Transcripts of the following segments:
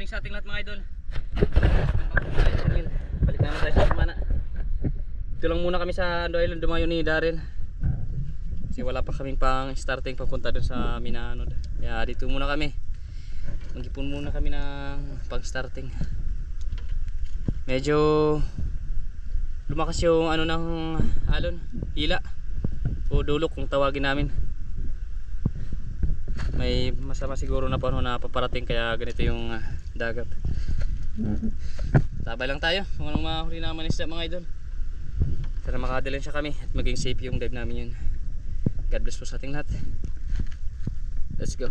morning sa ating lahat mga idol. Balik naman tayo sa Sumana. Dito lang muna kami sa Ando Island, dumayo ni Daryl. Kasi wala pa kaming pang starting papunta dun sa Minaanod. Kaya dito muna kami. Mag-ipon muna kami ng pang starting. Medyo lumakas yung ano ng alon, hila o dulok kung tawagin namin. May masama siguro na panahon na paparating kaya ganito yung dagat. Tabay lang tayo kung anong mahuli naman isda mga idol. Sana makadalhin siya kami at maging safe yung dive namin yun. God bless po sa ating lahat. Let's go.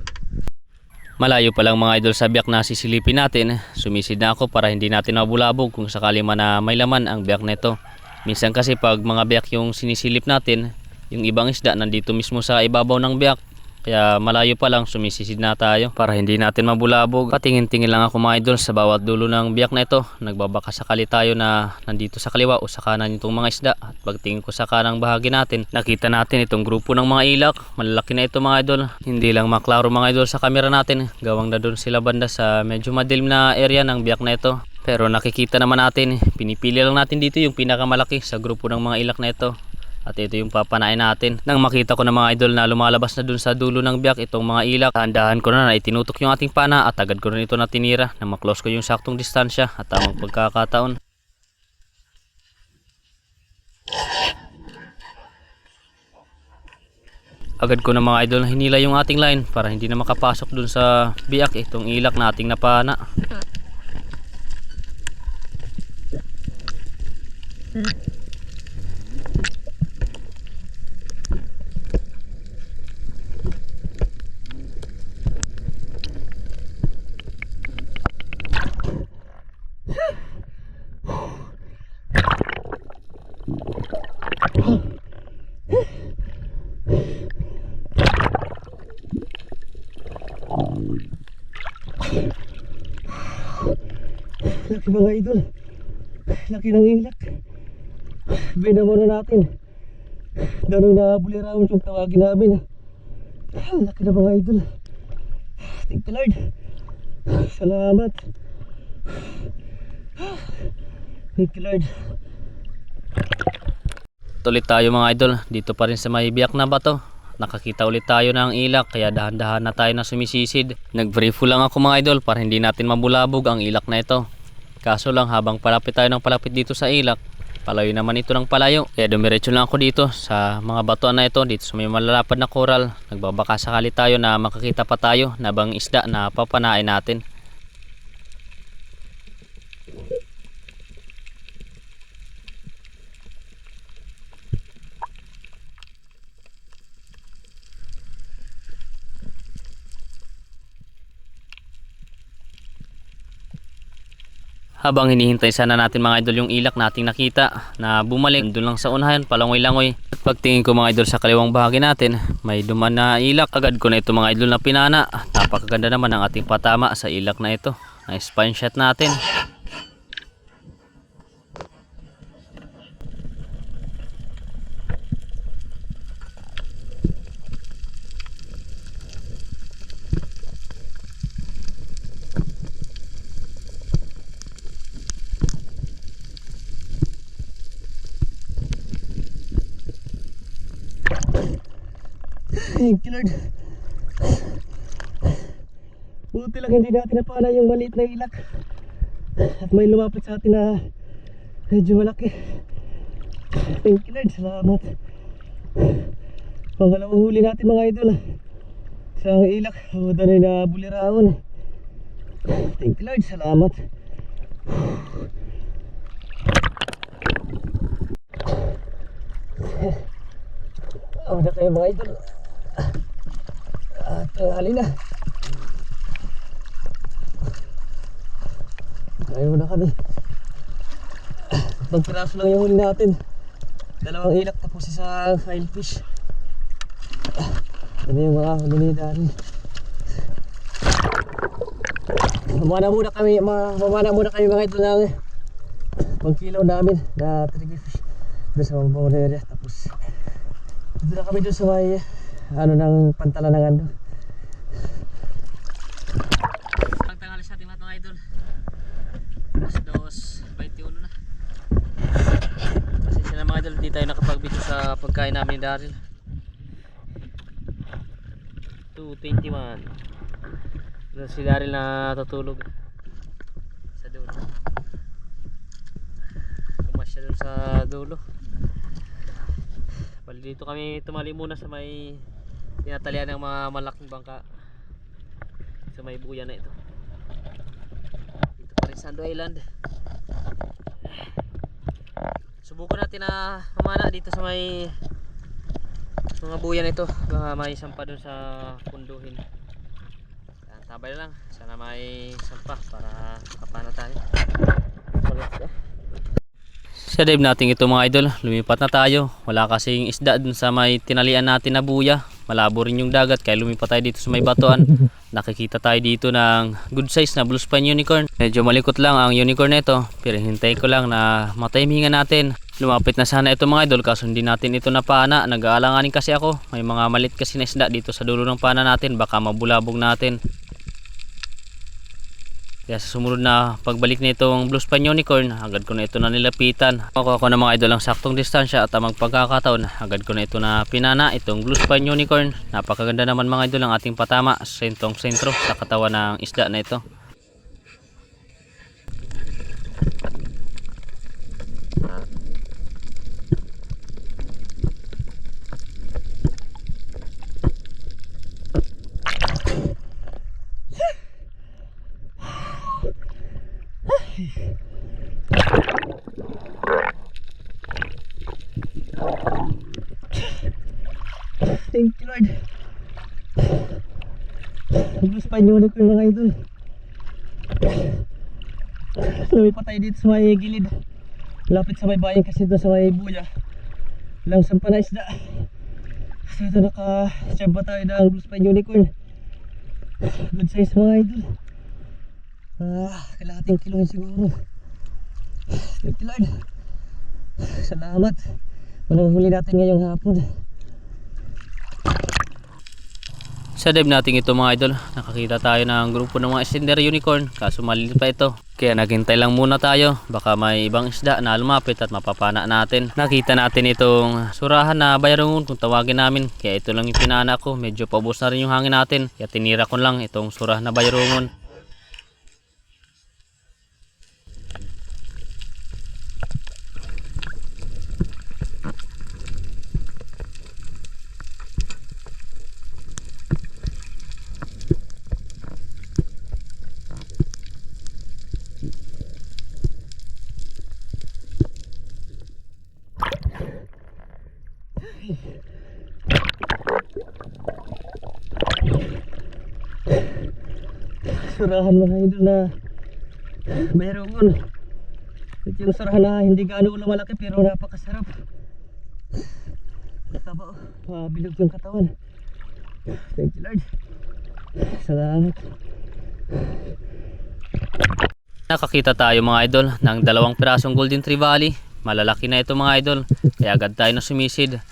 Malayo pa lang mga idol sa biyak na sisilipin natin. Sumisid na ako para hindi natin mabulabog kung sakali man na may laman ang biyak nito. Minsan kasi pag mga biyak yung sinisilip natin, yung ibang isda nandito mismo sa ibabaw ng biyak. Kaya malayo pa lang sumisisid na tayo para hindi natin mabulabog. Patingin-tingin lang ako mga idol sa bawat dulo ng biyak na ito. Nagbabaka sakali tayo na nandito sa kaliwa o sa kanan itong mga isda. At pagtingin ko sa kanang bahagi natin, nakita natin itong grupo ng mga ilak. Malalaki na ito mga idol. Hindi lang maklaro mga idol sa camera natin. Gawang na doon sila banda sa medyo madilim na area ng biyak na ito. Pero nakikita naman natin, pinipili lang natin dito yung pinakamalaki sa grupo ng mga ilak na ito. At ito yung papanain natin. Nang makita ko ng mga idol na lumalabas na dun sa dulo ng biyak itong mga ilak, dahan ko na itinutok yung ating pana at agad ko rin ito na tinira na maklose ko yung saktong distansya at tamang pagkakataon. Agad ko na mga idol hinila yung ating line para hindi na makapasok dun sa biyak itong ilak na ating napana. Laki mga idol, laki ng ilak. Binamo na natin. Ganun na buliraon yung tawagin namin. Laki na mga idol. Thank you Lord. Salamat. Thank you Lord. Ulit tayo mga idol, dito pa rin sa may biyak na bato. Nakakita ulit tayo ng ilak kaya dahan-dahan na tayo na sumisisid. Nag-brief lang ako mga idol para hindi natin mabulabog ang ilak na ito. Kaso lang habang palapit tayo ng palapit dito sa ilak, palayo naman ito ng palayo. Kaya dumiretso lang ako dito sa mga batuan na ito, dito sa may malalapad na coral. Nagbabaka sakali tayo na makakita pa tayo na bang isda na papanain natin. Habang hinihintay sana natin mga idol yung ilak nating nakita na bumalik doon lang sa unahan, palangoy-langoy. At pagtingin ko mga idol sa kaliwang bahagi natin, may duman na ilak. Agad ko na ito mga idol na pinana. Napakaganda naman ang ating patama sa ilak na ito. Nice spine shot natin. Thank you Lord. Buti lang hindi natin napana yung maliit na ilak. At may lumapit sa atin na medyo malaki. Thank you Lord. Salamat. Pangalawang huli natin mga idol. Isang ilak. Danay na buliraon. Thank you Lord. Salamat. Na tayo mga idol. At halina. Tayo muna kami. Pagpiraso lang yung huli natin. Dalawang ilak tapos isang fine fish. Ano yung mga huli ni Daryl. Mamana muna kami mga idol ng pangkilaw namin na trigger fish doon sa mababaw na area. Tapos dito na kami doon sa may ano ng pantalan ng ano. Pagtangalis natin mga idol. tayo nakapag-video sa pagkain namin ni Daryl. 2:21. Doon si Daryl na tutulog sa dulo. Pumasya doon sa dulo. Bali dito kami tumali muna sa may tinatalian ng mga malaking bangka sa may buya na ito. Dito pa rin sa Sando Island. Subukan natin na mamana dito sa may mga buyan ito. Baka may sampa dun sa punduhin. Tabay lang. Sana may sampa para kapana tayo. Sa dive natin ito mga idol, lumipat na tayo. Wala kasing isda dun sa may tinalian natin na buya. Malabo rin yung dagat kaya lumipat tayo dito sa may batuan. Nakikita tayo dito ng good size na blue spine unicorn. Medyo malikot lang ang unicorn nito, pero hintay ko lang na matimingan natin. Lumapit na sana ito mga idol kaso hindi natin ito napana. Nag-aalanganin kasi ako. May mga malit kasi na isda dito sa dulo ng pana natin. Baka mabulabog natin. Kaya sa sumunod na pagbalik nitong blue spine unicorn, agad ko na ito na nilapitan. Ako na mga idol ang saktong distansya at tamang pagkakataon, agad ko na ito na pinana itong blue spine unicorn. Napakaganda naman mga idol ang ating patama, sentong sentro sa katawan ng isda na ito. Thank you Lord. Blue spine unicorn mga idol. Lumipat tayo dito sa may gilid. Lapit sa may bayan kasi doon sa may buya. Lang sampa na isda. So ito naka-chamba tayo ng blue spine unicorn. Good size mga idol. Kalahating kilo yun siguro. Thank you Lord. Salamat. Walang huli natin ngayong hapon. Sa dive natin ito mga idol, nakakita tayo ng grupo ng mga extender unicorn kaso maliit pa ito. Kaya naghintay lang muna tayo, baka may ibang isda na lumapit at mapapana natin. Nakita natin itong surahan na bayarungon kung tawagin namin. Kaya ito lang yung pinana ko, medyo paubos na rin yung hangin natin. Kaya tinira ko lang itong surahan na bayarungon. Surahan mga idol na bayarungon. Ito yung surahan na hindi gaano malaki pero napakasarap. Taba, bilog yung katawan. Thank you Lord. Salamat. Nakakita tayo mga idol ng dalawang pirasong golden trevally. Malalaki na ito mga idol, kaya agad tayo na sumisid.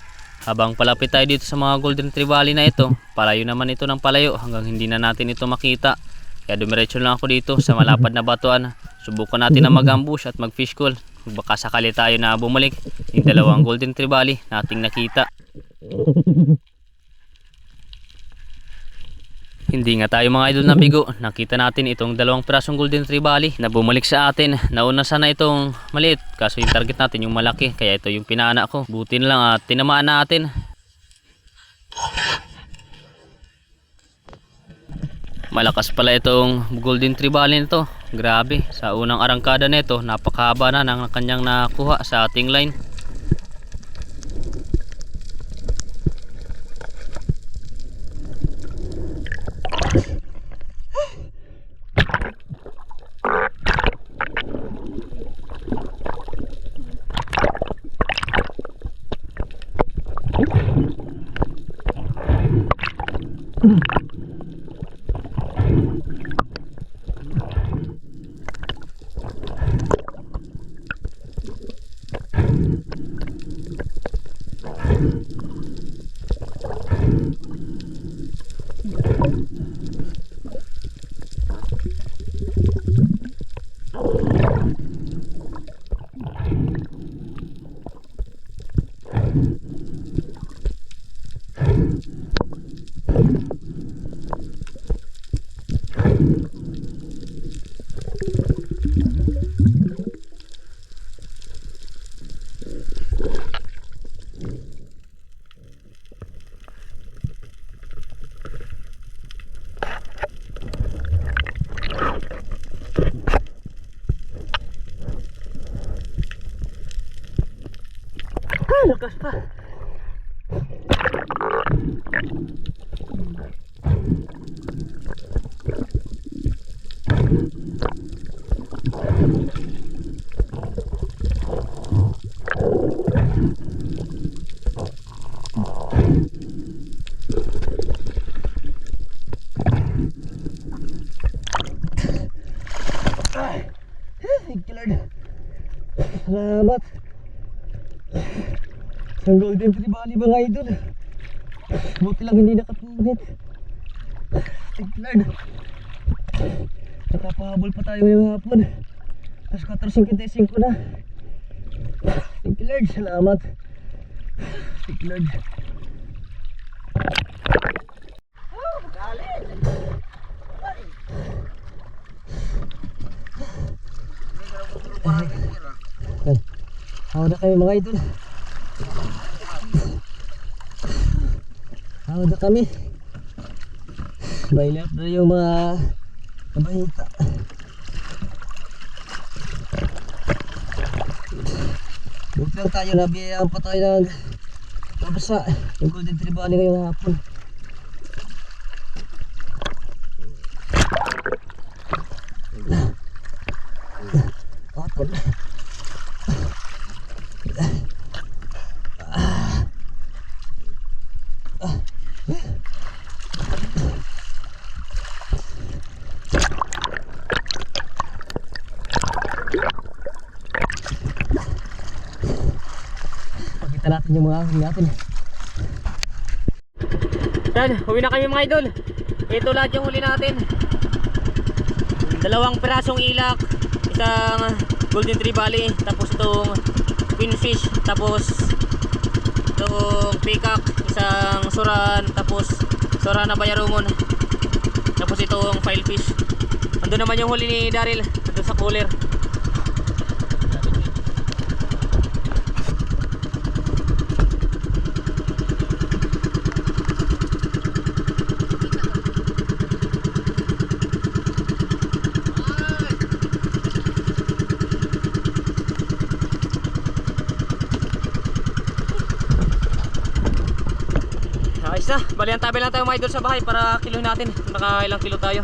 Habang palapit tayo dito sa mga golden trevally na ito, palayo naman ito ng palayo hanggang hindi na natin ito makita. Kaya dumiretso lang ako dito sa malapad na batuan. Subukan natin na mag-ambush at mag-fish call. Baka sakali tayo na bumalik yung dalawang golden trevally na ating nakita. Hindi nga tayo mga idol nabigo. Nakita natin itong dalawang pirasong golden trevally na bumalik sa atin. Nauna sana itong maliit kaso yung target natin yung malaki. Kaya ito yung pinana ko. Buti na lang at tinamaan natin. Malakas pala itong golden trevally nito. Grabe, sa unang arangkada nito napakahaba na ng kanyang nakuha sa ating line. Lakas pa. Thank you, Lord. Salamat. Ang golden tribali mga idol. Buti lang hindi nakapunit. Thank you, Lord. Nakapahabol pa tayo ngayong hapon. Alas 4:55 na. Thank you, Lord. Salamat. Thank you, Lord. Hawa na kami mga idol. Hawa na kami. Bailap na yung mga kabahita. Buti lang tayo, nabiyayaan pa tayo ng mabasa yung golden tribali ngayong hapon. Atol. Pakita natin yung mga huli natin. Yan, huwi na kami mga idol. Ito lahat yung huli natin. 2 pirasong ilak, isang golden tribali, tapos itong queenfish, tapos itong peacock, isang suran, tapos suran na bayarumon, tapos itong filefish. Ando naman yung huli ni Daryl, ando sa cooler. Ayos na, bali ang tabi lang tayo mga idol sa bahay para kilohin natin, naka ilang kilo tayo.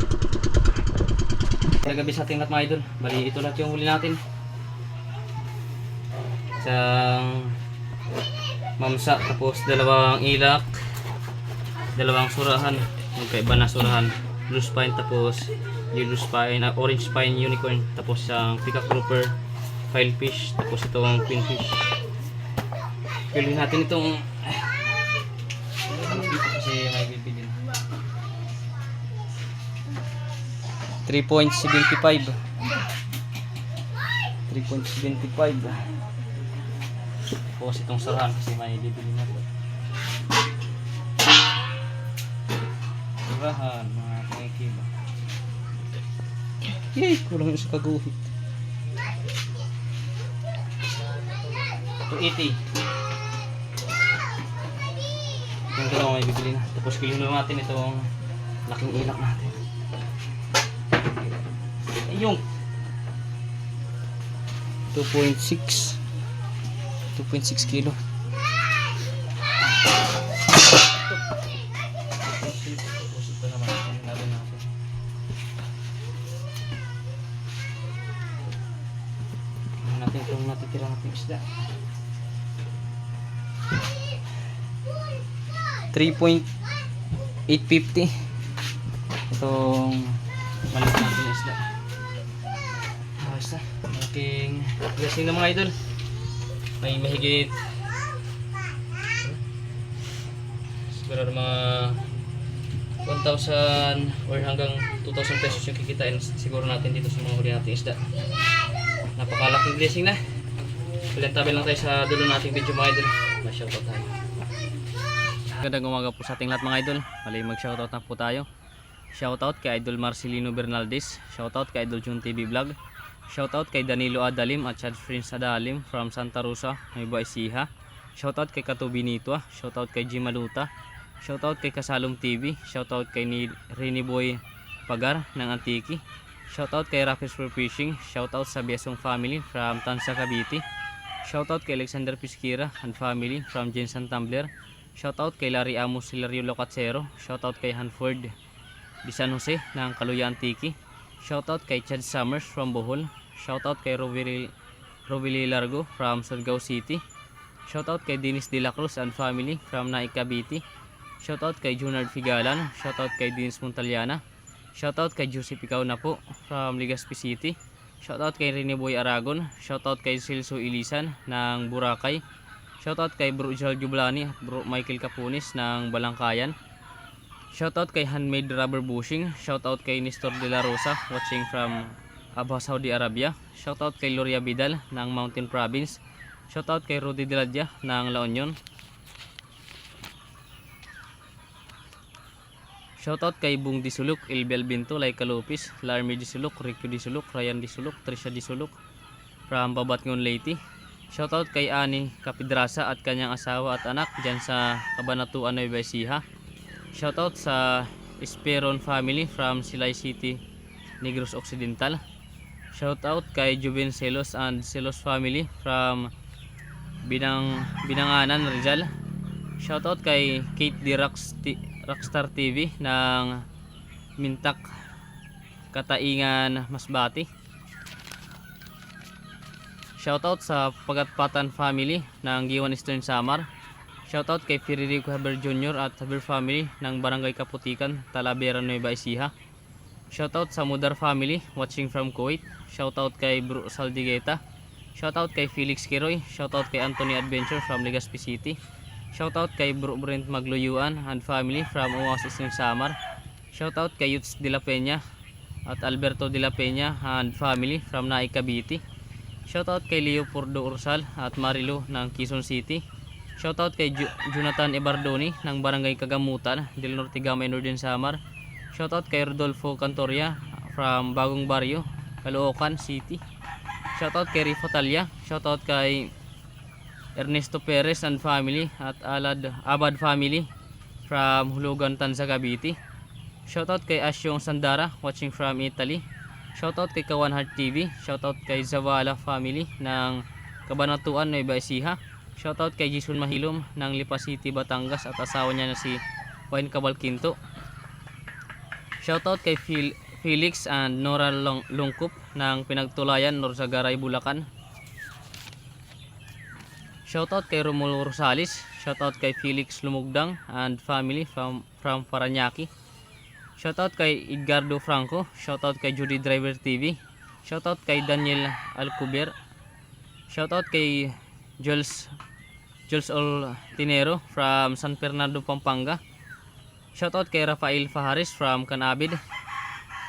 Nagabi sa ating lahat mga idol, bali ito lahat yung huli natin. Isang mamsa, tapos 2 ilak, 2 surahan, magkaiba na surahan, blue spine, tapos yellow spine, orange spine unicorn, tapos isang peacock grouper, filefish, tapos itong queenfish. Kilohin natin itong kasi may bibilin 3.75 tapos itong sarahan kasi may bibilin na ito. Sarahan mga pangikiba. Yay! Kulang yung sa kaguhit. 280. Yung dalawa may bibili na. Tapos kilino natin itong laking ilak natin. Yung 2.6 kilo. Tapos ito naman natin. Natin itong natitira natin isda. 3.850 itong maliit natin na isda. Ayos na, malaking blessing na mga idol. May mahigit siguro mga 1,000 or hanggang 2,000 pesos yung kikitain siguro natin dito sa mga huli natin isda. Napakalaking blessing na. Tabi lang tayo sa dulo nating video mga idol. Ma-shoutout tayo. Magandang umaga po sa ating lahat mga idol. Mali mag-shoutout na po tayo. Shoutout kay Idol Marcelino Bernaldez. Shoutout kay Idol Jun TV Vlog. Shoutout kay Danilo Adalim at Chad Prince Adalim from Santa Rosa, Nueva Ecija. Shoutout kay Katubi Nitwa. Shoutout kay Jim Maluta. Shoutout kay Kasalom TV. Shoutout kay Rini Boy Pagar ng Antiki. Shoutout kay Rapids for Fishing. Shoutout sa Biasong family from Tansa Cavite. Shoutout kay Alexander Pisquira and family from Jensen Tumbler. Shoutout kay Larry Amos Hilario Locacero. Shoutout kay Hanford di San Jose ng Kaluya Antiki. Shoutout kay Chad Summers from Bohol. Shoutout kay Rovili Largo from Surigao City. Shoutout kay Dennis De La Cruz and family from Naik Cavite. Shoutout kay Junard Figalan. Shoutout kay Dennis Montaliana. Shoutout kay Joseph Ikaw na po from Legazpi City. Shoutout kay Rene Boy Aragon. Shoutout kay Celso Ilisan ng Boracay. Shoutout kay Bro Gerald Jublani at Bro Michael Capunis ng Balangkayan. Shoutout kay Handmade Rubber Bushing. Shoutout kay Nestor De La Rosa watching from Abha, Saudi Arabia. Shoutout kay Loria Vidal ng Mountain Province. Shoutout kay Rudy Diladya ng La Union. Shoutout kay Bung Disuluk, Ilbel Binto, Laika Lopez, Larmy Disuluk, Rico Disuluk, Ryan Disuluk, Trisha Disuluk from Babatngon Leyte. Shoutout kay Ani Kapidrasa at kanyang asawa at anak dyan sa Cabanatuan, Nueva Ecija. Shoutout sa Esperon family from Silay City, Negros Occidental. Shoutout kay Juven Celos and Celos family from Binanganan, Rizal. Shoutout kay Kate D. Rockstar TV ng Mintak, Kataingan, Masbati. Shoutout sa Pagatpatan family ng Giwan Eastern Samar. Shoutout kay Federico Haber Jr. at Haber family ng Barangay Kaputikan, Talavera, Nueva Ecija. Shoutout sa Mudar family watching from Kuwait. Shoutout kay Bro Saldigeta. Shoutout kay Felix Kiroy. Shoutout kay Anthony Adventure from Legazpi City. Shoutout kay Bro Brent Magluyuan and family from Oasis ng Samar. Shoutout kay Yuts de la Peña at Alberto de la Peña and family from Naik Cavite. Shoutout kay Leo Pordo Ursal at Marilo ng Quezon City. Shoutout kay Jonathan Ebardoni ng Barangay Kagamutan, Del Norte Gamay, Northern Samar. Shoutout kay Rodolfo Cantoria from Bagong Barrio, Caloocan City. Shoutout kay Rifa Talya. Shoutout kay Ernesto Perez and family at Abad family from Hulugan, Tansa Cavite. Shoutout kay Asyong Sandara watching from Italy. Shoutout kay Kawan Heart TV. Shoutout kay Zavala family ng Cabanatuan, Nueva Ecija. Shoutout kay Jason Mahilom ng Lipa City, Batangas at asawa niya na si Wayne Cabalquinto. Shoutout kay Felix and Nora Lungkup ng Pinagtulayan, Norzagaray, Bulacan. Shoutout kay Romulo Rosales. Shoutout kay Felix Lumugdang and family from Paranaque. Shoutout kay Edgardo Franco. Shoutout kay Judy Driver TV. Shoutout kay Daniel Alcuber. Shoutout kay Jules Tinero from San Fernando, Pampanga. Shoutout kay Rafael Faharis from Canabid.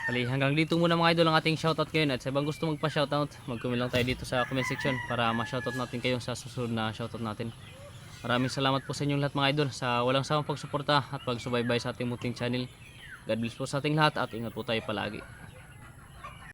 Hanggang dito muna mga idol ang ating shoutout ngayon. At sa ibang gusto magpa-shoutout, mag-comment lang tayo dito sa comment section para ma-shoutout natin kayo sa susunod na shoutout natin. Maraming salamat po sa inyong lahat mga idol sa walang sawang pagsuporta at pagsubaybay sa ating munting channel. God bless po sa ating lahat at ingat po tayo palagi.